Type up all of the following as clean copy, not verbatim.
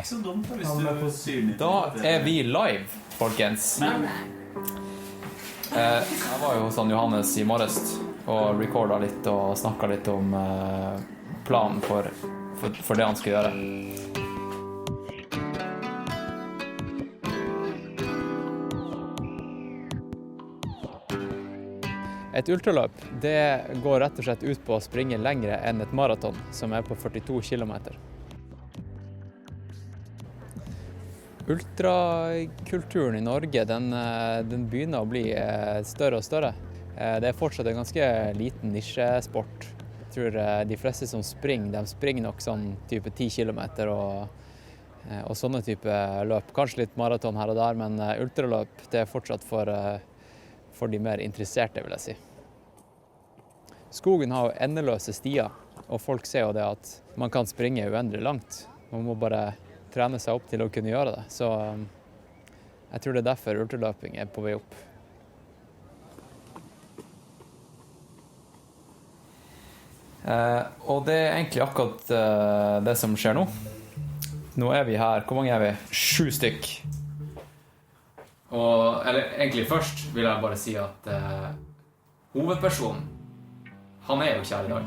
ikke så dumt da, hvis du syner. Da vi live, folkens. Jeg var jo hos Johannes I morges og recordet litt og snakket litt om planen for det han skal gjøre. Et ultraløp, det går rett og slett ut på å springe lengre enn et maraton, som på 42 kilometer. Ultrakulturen I Norge, den begynner å bli større og større. Det fortsatt en ganske liten nisjesport. Jeg tror de fleste som springer, de springer nok sånn type 10 kilometer og sånne type løp. Kanskje litt maraton her og der, men ultraløp, det fortsatt for de mer interesserte, vil jeg si. Skogen har jo endeløse stier, og folk ser jo det at man kan springe uendelig langt. Man må bare trene seg opp til å kunne gjøre det. Så jeg tror det derfor ultraløping på vei opp. Og det egentlig akkurat det som skjer nå. Nå vi her, hvor mange vi? 7 stykk. Eller egentlig først vil jeg bare si at hovedpersonen, han jo ikke her I dag.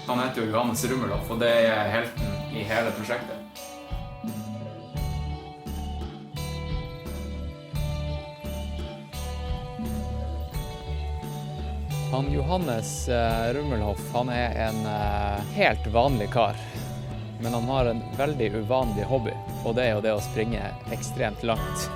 Han heter jo Johannes Rummelhoff, og det helten I hele prosjektet. Han Johannes Rummelhoff, han en helt vanlig kar. Men han har en veldig uvanlig hobby, og det jo det å springe ekstremt langt.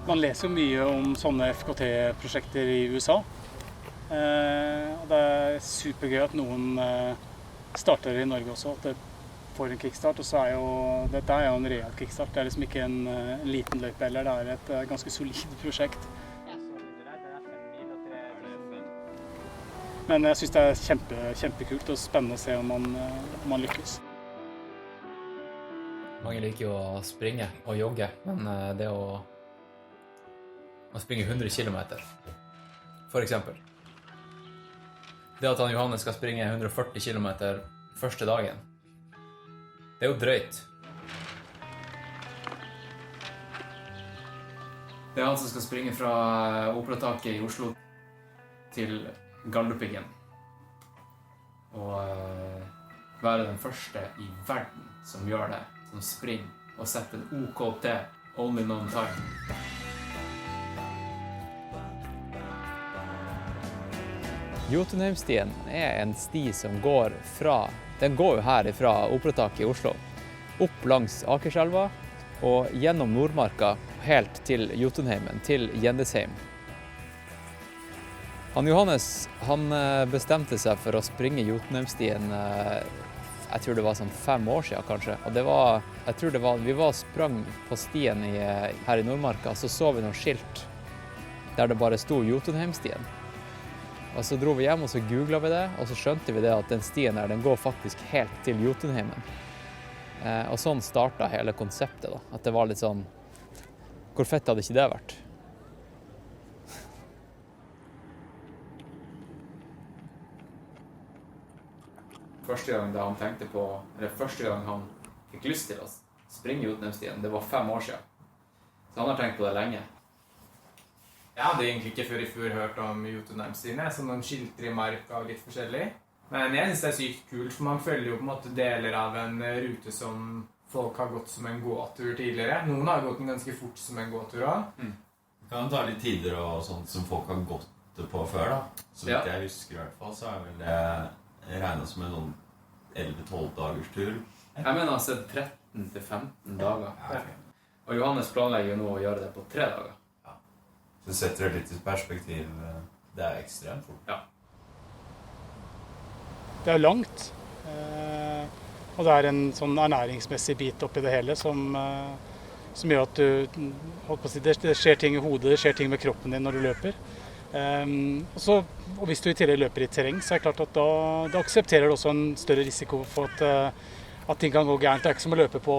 Man leser jo mye om sånne FKT-prosjekter I USA. Og det supergøy at noen starter I Norge også, at det får en kickstart. Og så dette jo en real kickstart. Det liksom ikke en liten løype heller, det et ganske solid prosjekt. Men jeg synes det kjempekult og spennende å se om man lykkes. Mange liker jo å springe og jogge, men det å springe 100 kilometer, for eksempel. Det at han Johannes skal springe 140 kilometer første dagen, det jo drøyt. Det han som skal springe fra Operataket I Oslo til Galdhøpiggen og være den første I verden som gjør det, som springer og setter en OKT, only known time. Jotunheimstien en sti som går den går jo her fra Operataket I Oslo, opp langs Akerselva og gjennom Nordmarka helt til Jotunheimen, til Gjendesheim. Han Johannes, han bestemte seg for å springe Jotunheimstien, jeg tror det var sånn 5 år siden kanskje. Og vi sprang på stien her I Nordmarka, så vi noen skilt der det bare stod Jotunheimstien. Og så dro vi hjem og så googlet vi det, og så skjønte vi det at den stien den går faktisk helt til Jotunheimen. Og sånn startet hele konseptet da, at det var litt sånn, hvor fett hadde ikke det vært? Første gang da han tenkte på, eller første gang han fikk lyst til å springe Jotunheimstien, det var 5 år siden. Så han har tenkt på det lenge. Jeg hadde egentlig ikke før I fjor hørt om Jotunheimstien, som noen skilter I marka og litt forskjellig. Men jeg synes det sykt kult, for man følger jo på en måte deler av en rute som folk har gått som en gåtur tidligere. Noen har gått den ganske fort som en gåtur også. Det kan ta litt tider og sånt som folk har gått på før da. Så vidt jeg husker I hvert fall, så vel det regnet som en sånn 11-12 dagers tur. Jeg mener altså 13 til 15 dager. Ja. Og Johannes planlegger jo nå å gjøre det på 3 dager. Ja. Så setter det litt I perspektiv. Det ekstremt fort. Ja. Det langt. Og det en sånn ernæringsmessig bit oppi det hele som gjør at det skjer ting I hodet, det skjer ting med kroppen din når du løper. Og hvis du I tillegg løper I terreng, så det klart at da aksepterer du også en større risiko for at ting kan gå gærent. Det ikke som å løpe på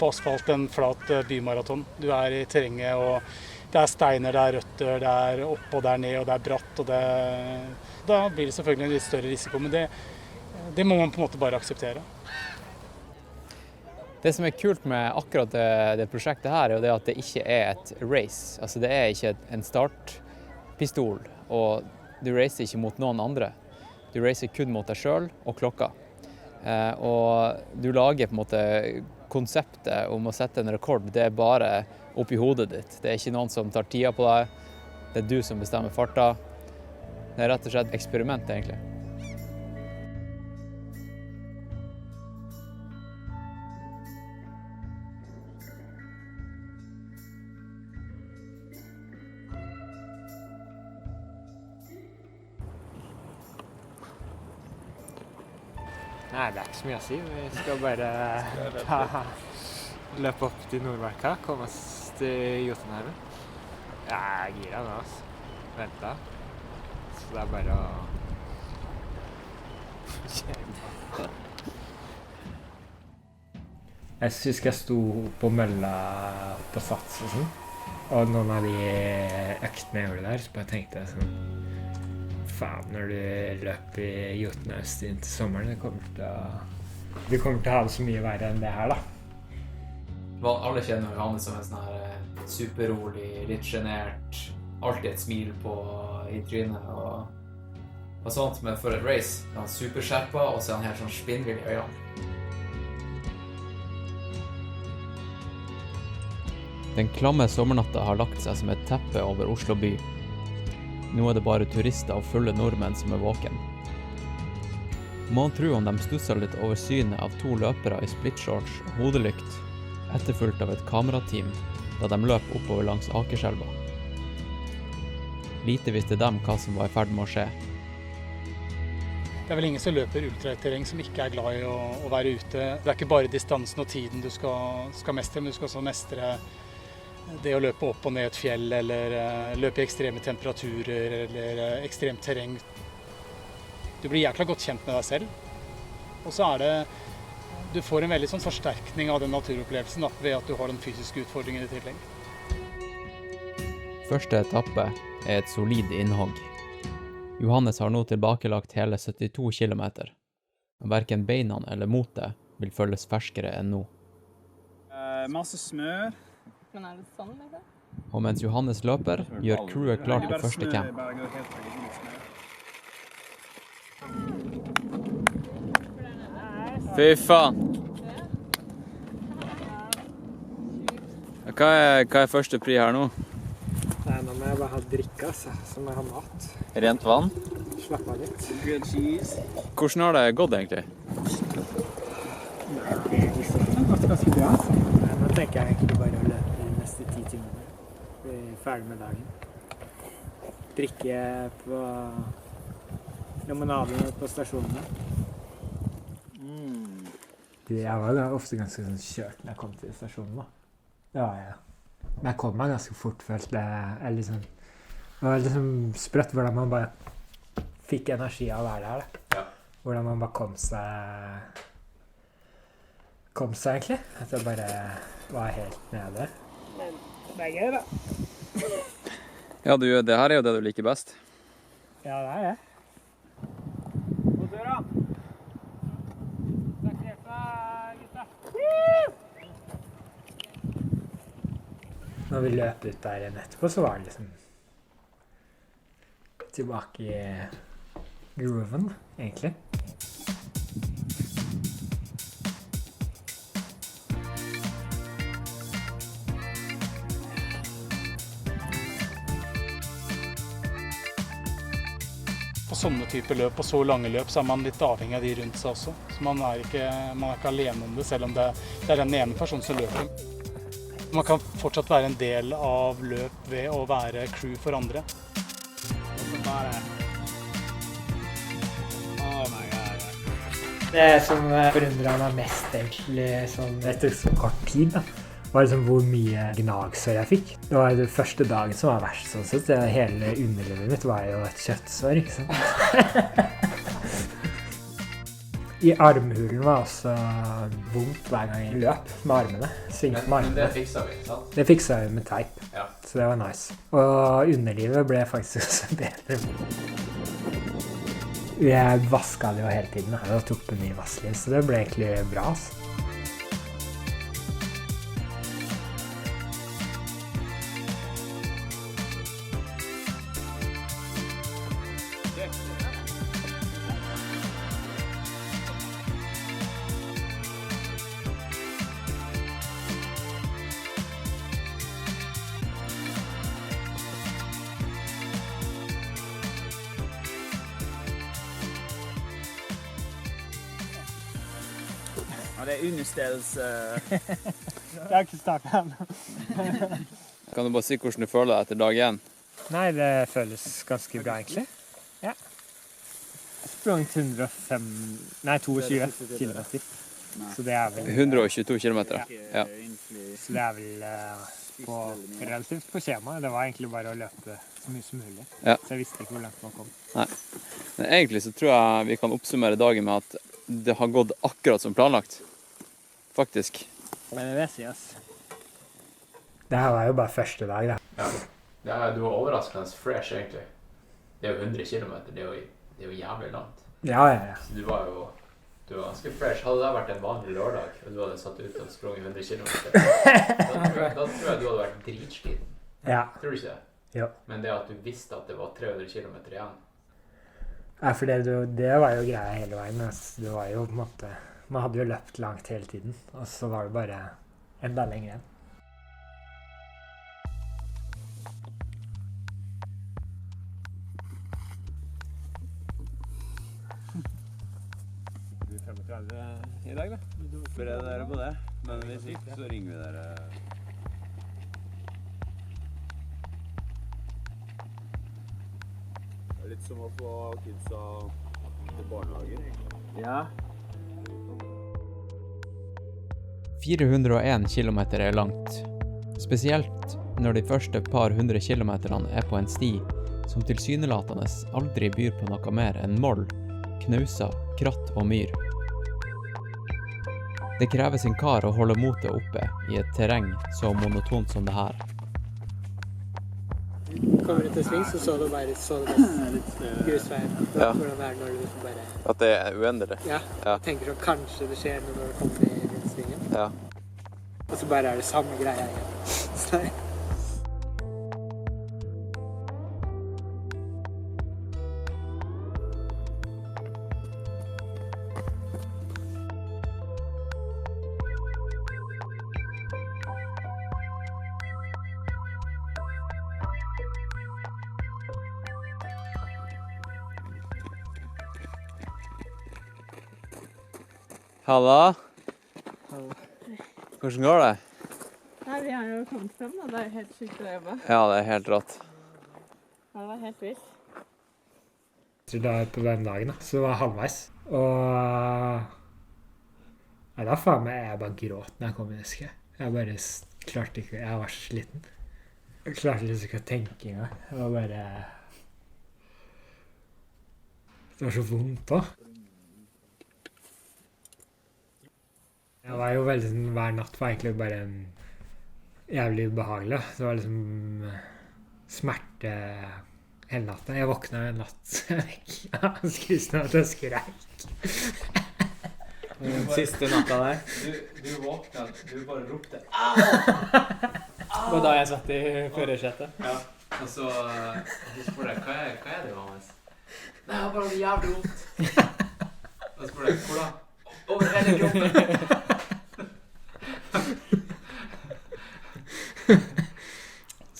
asfalt en flat bymaraton. Du I terrenget, og det er steiner, det er røtter, det er opp og det er ned, og det er bratt. Og da blir det selvfølgelig en litt større risiko, men det må man på en måte bare akseptere. Det som er kult med akkurat det prosjektet her, er jo det at det ikke er et race. Altså det er ikke en startpistol, og du racer ikke mot noen andre. Du racer kun mot deg selv og klokka. Og du lager på en måte konseptet om å sette en rekord, det er bare oppi hodet ditt. Det er ikke noen som tar tida på deg, det er du som bestemmer farta. Det er rett og slett eksperiment egentlig. Nei, det er ikke så mye å si. Vi skal bare løpe opp til Nordmarka, komme oss til Jotunheimen. Jeg er gira nå, altså. Venta. Så det er bare å Jeg husker jeg sto på mølla på Sats og sånn. Og noen av de øktene jeg gjorde der, så bare tenkte jeg sånn faen, når du løper i Jotunheimstien til sommeren, du kommer til å ha det så mye verre enn det her, da. Alle kjenner Johannes som en sånn her superrolig, litt genert, alltid et smil i trynet og sånt, men for et race, han er superskjerpa, og så er han helt sånn spinnvill i øynene. Den klamme sommernatta har lagt seg som et teppe over Oslo by. Nå er det bare turister og fulle nordmenn som er våken. Man tror om de stusser litt over synet av to løpere i splitshorts og hodelykt, etterfulgt av et kamerateam da de løp oppover langs Akerselva. Lite visste dem hva som var i ferd med å skje. Det er vel ingen som løper ultraterreng som ikke er glad i å være ute. Det er ikke bare distansen og tiden du skal mestre, men du skal også mestre det å løpe opp og ned et fjell, eller løpe i ekstreme temperaturer, eller ekstremt terreng. Du blir jækla godt kjent med deg selv. Og så du får en veldig sånn forsterkning av den naturopplevelsen ved at du har den fysiske utfordringen i tillegg. Første etappe er et solid innhogg. Johannes har nå tilbakelagt hele 72 kilometer. Hverken beina eller motet vil føles ferskere enn nå. Masse smør. Men er det sånn, liksom? Og mens Johannes løper, gjør crewet klart til første camp. Fy faen! Hva er første pri her nå? Nei, nå må jeg bare ha drikke, altså, så må jeg ha mat. Rent vann? Slapp av litt. Good cheese. Hvordan har det gått egentlig? Ganske bra, altså. Nå tenker jeg egentlig bare å løpe de neste 10 timene. Bli ferdig med dagen. Drikke på limonadene på stasjonene. Jeg var ofte ganske sånn kjørt når jeg kom til stasjonen, da. Det var jeg. Men jeg kom meg ganske fort, følte jeg liksom. Det var liksom sprøtt hvordan man bare fikk energi av å være der, da. Ja. Hvordan man bare kom seg egentlig. At jeg bare var helt nede. Men det er gøy, da. Ja, det her er jo det du liker best. Ja, det er det. God tur, da. Takk for hjelpa, gutta. Når vi løp ut der igjen etterpå, så var det liksom tilbake i grooven, egentlig. På sånne typer løp og så lange løp så er man litt avhengig av de rundt seg også. Så man er ikke alene om det, selv om det er den ene personen som løper. Man kan fortsatt være en del av løp ved å være crew for andre. Og så bare... Oh my god. Det som forundret meg mest egentlig sånn, etter så kort tid, da, var liksom hvor mye gnagsår jeg fikk. Det var den første dagen som var verst, sånn sett. Hele underlivet mitt var jo et kjøttsår, ikke sant? I armhulen var også vondt hver gang jeg løp med armene. Svingte med armene. Men det fiksa vi, sant? Det fiksa vi med teip, Ja. så det var nice. Og underlivet ble faktisk også bedre. Jeg vasket det jo hele tiden, og tok på ny vasselin, så det ble egentlig bra, altså. Ja, det understells... Jeg har ikke startet ennå. Kan du bare si hvordan du føler deg etter dag 1? Nei, det føles ganske bra, egentlig. Ja. Sprunget 22 kilometer. Så det er vel... 122 kilometer. Ja. Så det er vel relativt på skjema. Det var egentlig bare å løpe så mye som mulig. Ja. Så jeg visste ikke hvor langt man kom. Nei. Men egentlig så tror jeg vi kan oppsummere dagen med at det har gått akkurat som planlagt. Faktisk. Men det vil jeg si, ass. Det her var jo bare første dag, da. Ja, du var overraskende fresh, egentlig. Det er jo 100 kilometer. Det er jo jævlig langt. Ja. Så du var ganske fresh. Hadde det vært en vanlig lørdag, og du hadde satt ut og sprunget 100 kilometer, da tror jeg du hadde vært dritsliten. Ja. Tror du ikke det? Jo. Men det at du visste at det var 300 kilometer igjen. Ja, for det var jo greia hele veien. Altså, det var jo på en måte... Man hadde jo løpt langt hele tiden, og så var det bare enda lenger igjen. Du 35 i dag, da? Bered dere på det. Men hvis ikke, så ringer vi dere. Det er litt som å få kidsa til barnehager, egentlig. Ja. 401 kilometer er langt. Spesielt når de første par 100 kilometerne er på en sti som tilsynelatende aldri byr på noe mer enn moll, knauser, kratt og myr. Det krever sin kar å holde motet oppe i et terreng så monotont som det her. Kommer du til sving, så du bare litt grusveier. Ja. Hvordan det er når du bare... At det er uendelig? Ja. Ja. Tenker så kanskje det skjer når du kommer i den svingen. Ja. Og så bare er det samme greia igjen. Så det er... Halla. Hvordan går det? Nei, vi har jo kommet frem, da. Det er jo helt sykt å jobbe. Ja, det er helt rått. Ja, det var helt vilt. På den dagen, da, så var jeg halvveis. Og ja, da faen meg jeg bare gråt når jeg kom i huske. Jeg bare klarte ikke, jeg var så sliten. Jeg klarte liksom ikke å tenke engang. Det var bare... Det var så vondt også. Jeg var jo veldig sånn, hver natt var egentlig bare en jævlig ubehagelig. Det var liksom smerte hele natten. Jeg våkna en natt og skrusen at jeg skreik. Siste natta der. Du våkna, du bare ropte. Og da jeg satt i førersetet. Ja, og så spør jeg, hva er det, Johannes? Nei, jeg har bare jævlig vondt. Og så spør jeg, hvor da? Over hele kroppen.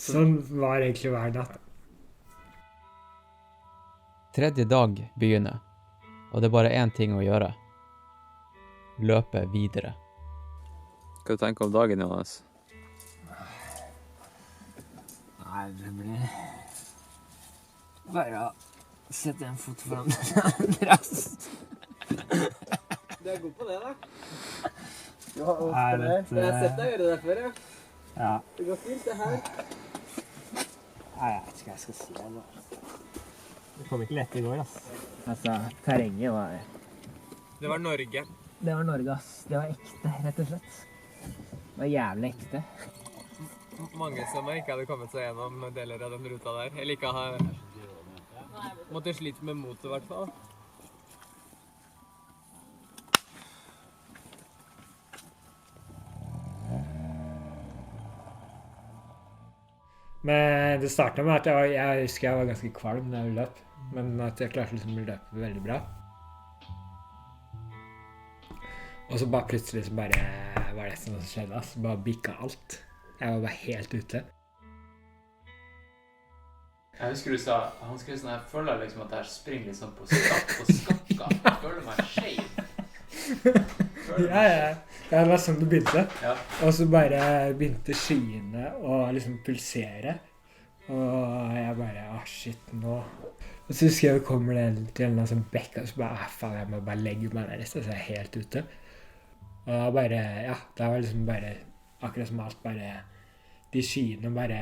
Sånn var egentlig hver natt. Tredje dag begynner, og det er bare én ting å gjøre. Løpe videre. Hva du tenker om dagen, Johannes? Nei, det blir bare å sette en fot foran den andre, ass. Du er god på det, da. Du har også på det. Jeg har sett deg gjøre det før, ja. Ja. Det går fint, det her. Nei, jeg vet ikke hva jeg skal si nå. Det kom ikke lett i går, altså. Altså, terrenget var Det var Norge. Det var Norge, ass. Det var ekte, rett og slett. Det var jævlig ekte. Mange som ikke hadde kommet seg gjennom deler av den ruta der. Eller ikke har måtte slite med motet, I hvert fall. Men det startet med at jeg husker jeg var ganske kvalm når jeg løp, men at jeg klarte liksom å løpe veldig bra. Og så bare plutselig så bare var det noe som skjedde, altså. Bare bikka alt. Jeg var bare helt ute. Jeg husker du sa, han skulle sånn, jeg føler liksom at jeg springer liksom på skakka. Jeg føler meg skjev. Ja. Det var sånn det begynte. Ja. Og så bare begynte skyene å liksom pulsere. Og jeg bare, shit, nå. Og så husker jeg kommer det til en sånn bekk, og så bare, faen, jeg må bare legge meg der, så jeg er helt ute. Og da bare, det var liksom bare, akkurat som alt bare, de skyene bare,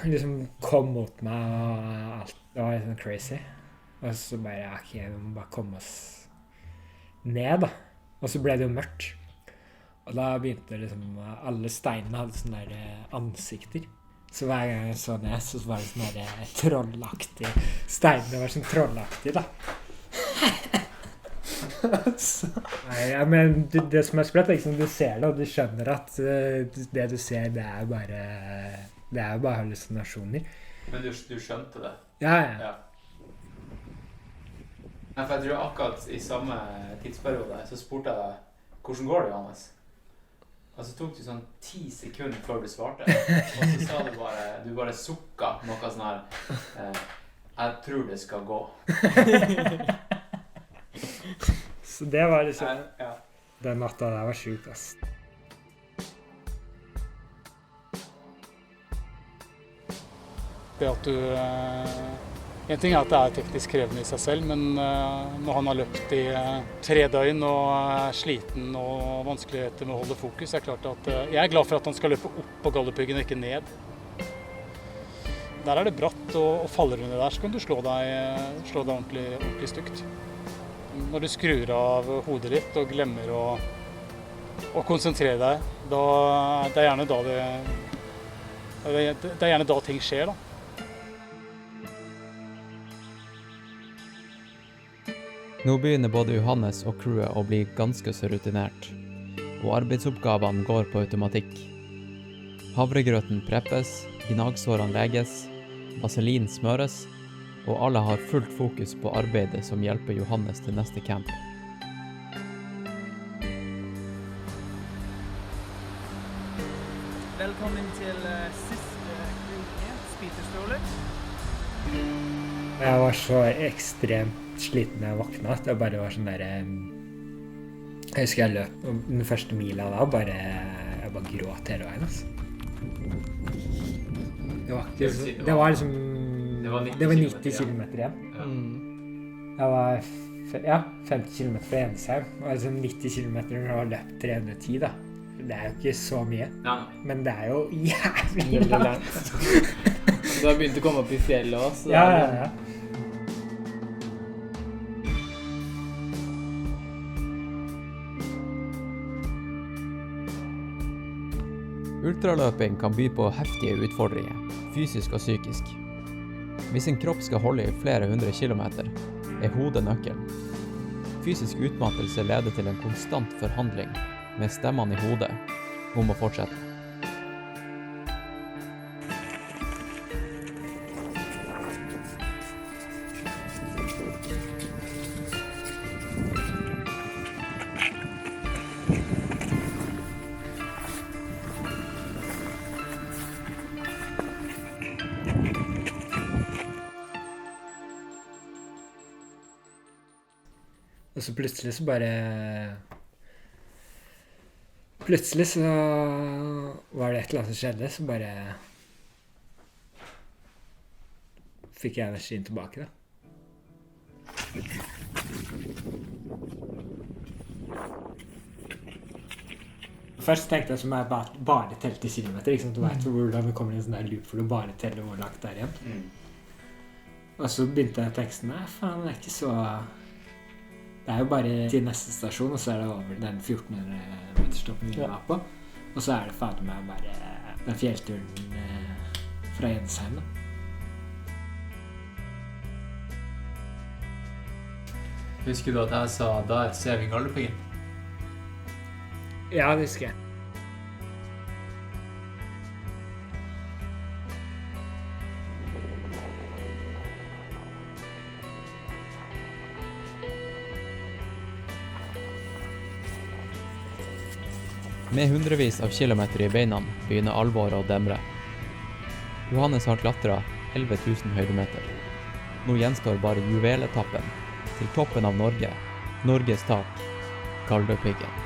liksom kom mot meg, og alt, det var sånn crazy. Og så bare, vi må bare komme oss ned da. Og så ble det jo mørkt. Og da begynte liksom, alle steinene hadde sånne der ansikter. Så hver gang jeg så ned, så var det sånne der trollaktige steinene var sånn trollaktige da. Men det som er sprøtt, liksom, du ser det, og du skjønner at det du ser, det er bare hallusinasjoner. Men du skjønte det? Ja. Nei, for jeg tror akkurat I samme tidsperiode så spurte jeg deg, hvordan går det, Johannes? Og så tok du sånn 10 sekunder før du svarte, og så sa du bare sukket noe sånn her, jeg tror det skal gå. Så det var liksom, den natta der var sjukt, ass. Det at du... En ting at det teknisk krevende I seg selv, men når han har løpt I 3 døgn og er sliten og vanskeligheter med å holde fokus, klart at jeg glad for at han skal løpe opp på Galdhøpiggen og ikke ned. Der det bratt, og faller du ned der, så kan du slå deg ordentlig stygt. Når du skrur av hodet ditt og glemmer å konsentrere deg, det er gjerne da ting skjer da. Nå begynner både Johannes og crewet å bli ganske så rutinert, og arbeidsoppgavene går på automatikk. Havregrøten preppes, gnagsårene leges, vaselin smøres, og alle har fullt fokus på arbeidet som hjelper Johannes til neste camp. Velkommen til siste uke, Spiterstrålet. Jeg var så ekstremt sliten da jeg våkna, at det bare var sånn der... Jeg husker jeg løp den første mila da, jeg bare gråt hele veien, altså. Det var liksom... Det var 90 kilometer igjen. Jeg var 50 kilometer fra Jensheim, og liksom 90 kilometer når jeg har løpt 310 da. Det jo ikke så mye, men det jo jævlig langt. Du har begynt å komme opp I fjellet også. Ja. Ultraløping kan by på heftige utfordringer, fysisk og psykisk. Hvis en kropp skal holde I flere 100 kilometer, hodet nøkkelen. Fysisk utmattelse leder til en konstant forhandling med stemmene I hodet om å fortsette. Og så plutselig så bare... Plutselig så var det et eller annet som skjedde, så bare... Fikk jeg energien tilbake da. Først tenkte jeg som jeg bare telte kilometer, ikke sant? Du vet hvordan det kommer I en sånn der loop for du bare teller hvor langt det igjen. Og så begynte jeg å tenke sånn, nei faen, det ikke så... Det jo bare til neste stasjon, og så det over den 1400 meterstoppen vi var på. Og så det ferdig med bare den fjellturen fra Jensheim. Husker du at jeg sa, der ser vi Galdhøpiggen? Ja, det husker jeg. Med hundrevis av kilometer i beina begynner alvoret å demre. Johannes har klatret 11 000 høydemeter. Nå gjenstår bare juveletappen til toppen av Norge, Norges tak, Galdhøpiggen.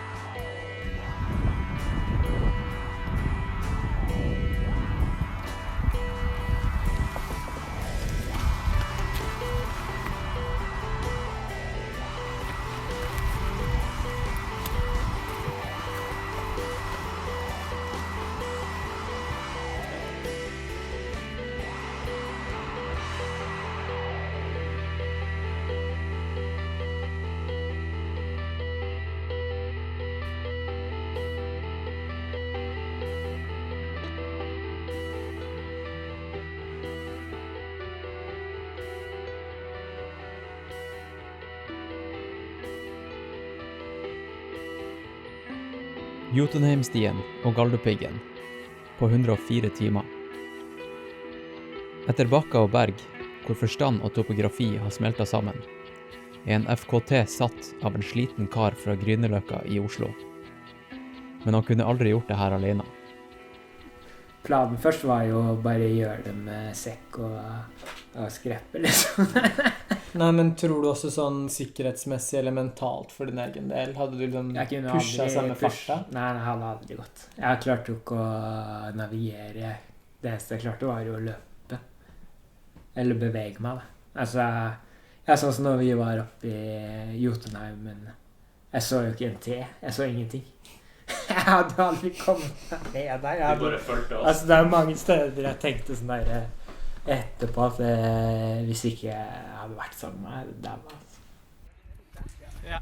Jotunheimstien og Galdhøpiggen på 104 timer. Etter bakker og berg, hvor forstand og topografi har smeltet sammen, en FKT satt av en sliten kar fra Grünerløkka i Oslo. Men han kunne aldri gjort det her alene. Planen først var jo bare å gjøre det med sekk og skreppe, liksom. Nei, men tror du også sånn sikkerhetsmessig eller mentalt for din egen del? Hadde du liksom pushet samme farta? Nei, det hadde aldri gått. Jeg klarte jo ikke å navigere. Det eneste jeg klarte var jo å løpe. Eller bevege meg, da. Altså, jeg sånn som når vi var oppe i Jotunheim, men jeg så jo ikke en T. Jeg så ingenting. Jeg hadde aldri kommet meg ned der. Du bare følte oss. Altså, det mange steder jeg tenkte sånn der etterpå at hvis ikke jeg hadde vært sammen med meg, det var altså. Ja.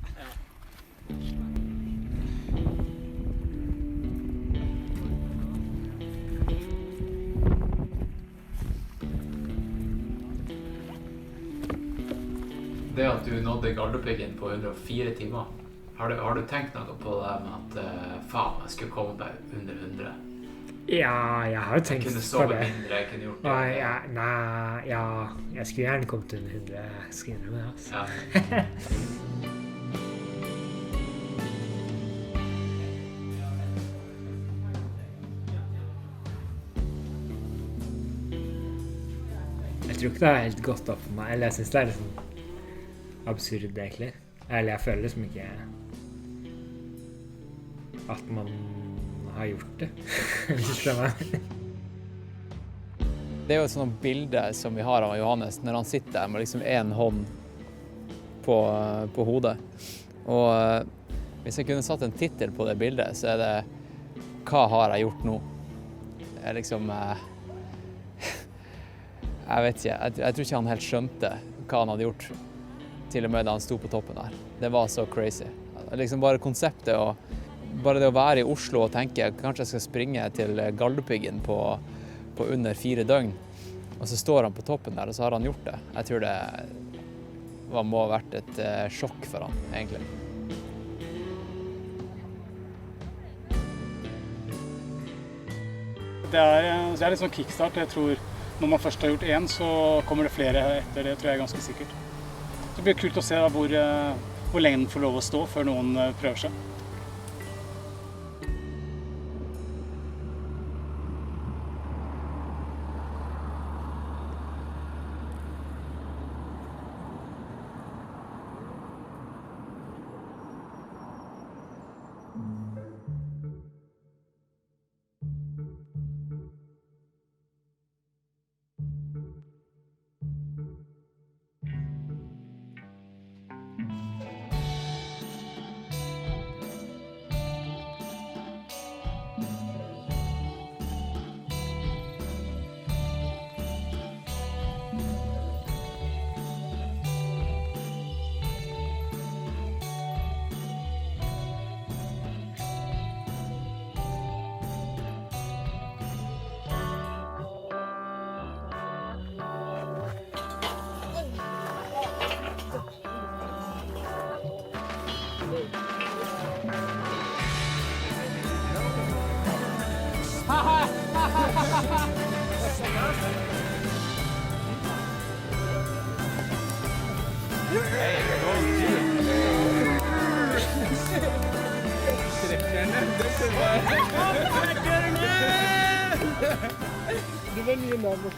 Det at du nådde Galdhøpiggen på 104 timer, har du tenkt noe på det med at faen, jeg skulle komme meg under 100? Ja, jeg har jo tenkt på det. Jeg kunne sove mindre, jeg kunne gjort det. Jeg skulle gjerne kommet under 100, jeg skal innrømme det, altså. Ja. Jeg tror ikke det helt gått opp for meg, eller jeg synes det litt sånn absurd, egentlig. Eller jeg føler liksom ikke at man har gjort det. Det jo et sånt bilde som vi har av Johannes når han sitter der med liksom en hånd på hodet. Og hvis jeg kunne satt en titel på det bildet, så det «Hva har jeg gjort nå?» Liksom, jeg vet ikke, jeg tror ikke han helt skjønte hva han hadde gjort, til og med da han sto på toppen der. Det var så crazy. Liksom bare konseptet og bare det å være i Oslo og tenke kanskje jeg skal springe til Galdhøpiggen på under 4 døgn, og så står han på toppen der, og så har han gjort det. Jeg tror det må ha vært et sjokk for han, egentlig. Det er litt sånn kickstart. Jeg tror når man først har gjort en, så kommer det flere etter det, tror jeg ganske sikkert. Så det blir kult å se da, hvor lenge den får lov å stå før noen prøver seg. Det var nye navn.